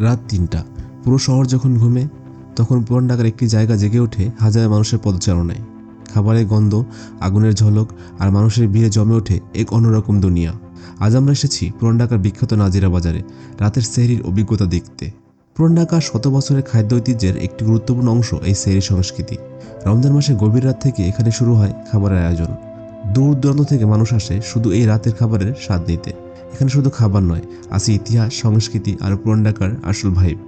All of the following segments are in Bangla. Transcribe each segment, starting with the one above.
রাত ৩টা। পুরো শহর যখন ঘুমে, তখন পুরান ঢাকার একটি জায়গা জেগে ওঠে হাজার মানুষের পদচারণায়। খাবারের গন্ধ, আগুনের ঝলক আর মানুষের ভিড়ে জমে ওঠে এক অন্যরকম দুনিয়া। আজ আমরা এসেছি পুরান ঢাকার বিখ্যাত নাজিরা বাজারে রাতের সেহরির অভিজ্ঞতা দেখতে। পুরান ঢাকার শত বছরের খাদ্য ঐতিহ্যের একটি গুরুত্বপূর্ণ অংশ এই সেহরি সংস্কৃতি। রমজান মাসে গভীর রাত থেকে এখানে শুরু হয় খাবারের আয়োজন। দূর দূরান্ত থেকে মানুষ আসে শুধু এই রাতের খাবারের স্বাদ নিতে। এখানে শুধু খাবার নয়, আছে ইতিহাস, সংস্কৃতি আর পুরান ঢাকার আসল ভাইব।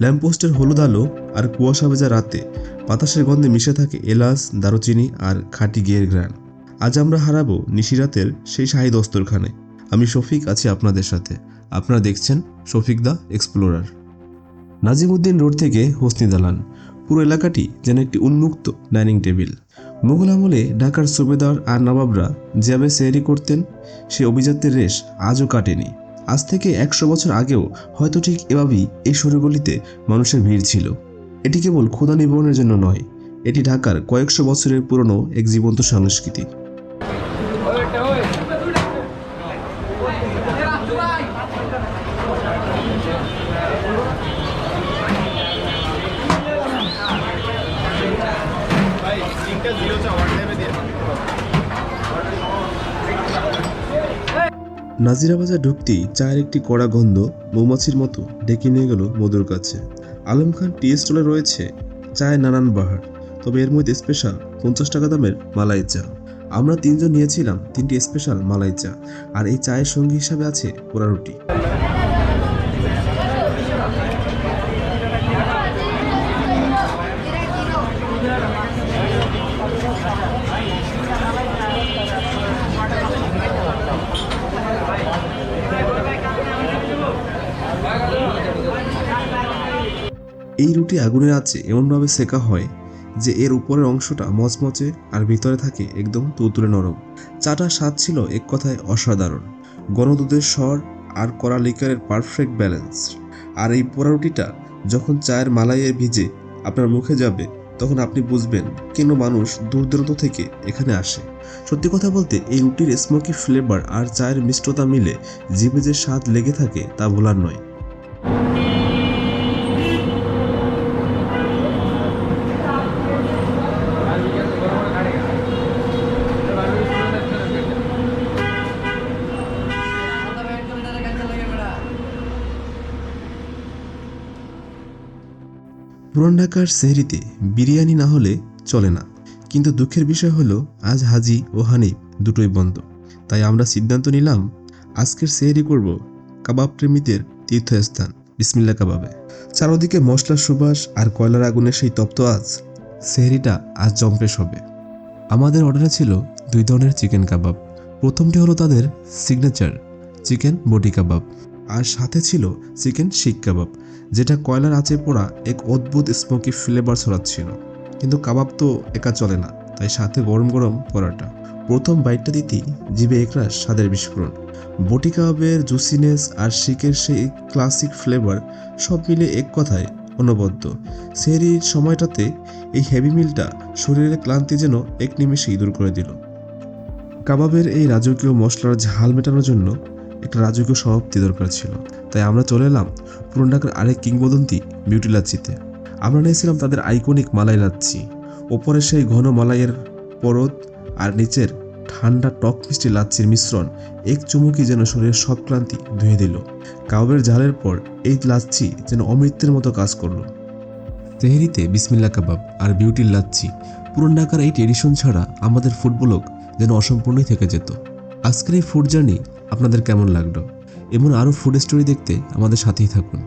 ল্যাম্পপোস্টের হলুদ আলো আর কুয়াশা ভেজা রাতে বাতাসের গন্ধে মিশে থাকে এলাচ, দারুচিনি আর খাঁটি ঘিয়ের ঘ্রাণ। আজ আমরা হারাবো নিশিরাতের সেই শাহী দস্তরখানে। আমি শফিক আছি আপনাদের সাথে। আপনারা দেখছেন শফিক দা এক্সপ্লোরার। নাজিমউদ্দিন রোড থেকে হোসনি দালান, পুরো এলাকাটি যেন একটি উন্মুক্ত ডাইনিং টেবিল। মুঘল আমলে ঢাকার সুবেদার আর নবাবরা যেভাবে সেহরি করতেন, সে অভিজাত্যের রেশ আজও কাটেনি। আজ থেকে 100 বছর আগেও হয়তো ঠিক এভাবেই এই সরুগলিতে মানুষের ভিড় ছিল। এটি কেবল ক্ষুধা নিবারণের জন্য নয়, এটি ঢাকার কয়েকশো বছরের পুরনো এক জীবন্ত সংস্কৃতি। নাজিরা বাজার ঢুকতেই চায়ের একটি কড়া গন্ধ মৌমাছির মতো ডেকে নিয়ে গেল মধুর কাছে। আলম খান টি স্টলে রয়েছে চায়ের নানান বাহার, তবে এর মধ্যে স্পেশাল 50 টাকা দামের মালাই চা। আমরা 3 জন নিয়েছিলাম 3টি স্পেশাল মালাই চা, আর এই চায়ের সঙ্গী হিসাবে আছে পোড়া রুটি। এই রুটি আগুনের আছে এমনভাবে সেকা হয় যে এর উপরের অংশটা মচমচে আর ভিতরে থাকে একদম তুলতুলে নরম। চাটার স্বাদ ছিল এক কথায় অসাধারণ। গণদুধের স্বর আর কড়া লিকারের পারফেক্ট ব্যালেন্স। আর এই পোড়া রুটিটা যখন চায়ের মালাইয়ে ভিজে আপনার মুখে যাবে, তখন আপনি বুঝবেন কেন মানুষ দূর দূরান্ত থেকে এখানে আসে। সত্যি কথা বলতে, এই রুটির স্মোকি ফ্লেভার আর চায়ের মিষ্টতা মিলে জিভে যে স্বাদ লেগে থাকে তা ভোলার নয়। পুরান ঢাকার সেহরিতে বিরিয়ানি না হলে চলে না, কিন্তু দুঃখের বিষয় হলো আজ হাজি ও হানিফ দুটোই বন্ধ। তাই আমরা সিদ্ধান্ত নিলাম আজকের সেহরি করব কাবাব প্রেমীদের তীর্থস্থান বিসমিল্লাহ কাবাবে। চারদিকে মশলার সুবাস আর কয়লার আগুনের সেই তপ্ত আজ, সেহরিটা আজ জম্পেশ হবে। আমাদের অর্ডারে ছিল 2 ধরনের চিকেন কাবাব। প্রথমটি হলো তাদের সিগনেচার চিকেন বটি কাবাব, আর সাথে ছিল চিকেন শিক কাবাব, যেটা কয়লার আঁচে পোড়া এক অদ্ভুত স্মোকি ফ্লেভার ছড়াচ্ছিল। কিন্তু কাবাব তো একা চলে না, তাই সাথে গরম গরম পরোটা। প্রথম বাইটটা দিতেই জিভে একরাশ স্বাদের বিস্ফোরণ। বটি কাবাবের জুসিনেস আর শিকের সেই ক্লাসিক ফ্লেভার সব মিলে এক কথায় অনবদ্য। সেহরির সময়টাতে এই হেভি মিলটা শরীরের ক্লান্তি যেন এক নিমেষেই দূর করে দিল। কাবাবের এই রাজকীয় মশলার ঝাল মেটানোর জন্য একটা রাজকীয় সমাপ্তি দরকার ছিল। তাই আমরা চলে এলাম পুরান ঢাকার আরেক কিংবদন্তি বিউটি লাচ্ছিতে। আমরা নিয়েছিলাম তাদের আইকনিক মালাই লাচ্ছি। ওপরে সেই ঘন মালাইয়ের পরত আর নিচের ঠান্ডা টক মিষ্টি লাচ্ছির মিশ্রণ এক চুমুকি যেন শরীরের সব ক্লান্তি ধুয়ে দিল। কাবাবের ঝালের পর এই লাচ্ছি যেন অমৃতের মতো কাজ করলো। তেহরিতে বিসমিল্লাহ কাবাব আর বিউটির লাচ্ছি, পুরান ঢাকার এই ট্রেডিশন ছাড়া আমাদের ফুড ব্লগ যেন অসম্পূর্ণই থেকে যেত। আজকের এই ফুড জার্নি আপনাদের কেমন লাগলো? এমন আরও ফুড স্টোরি দেখতে আমাদের সাথেই থাকুন।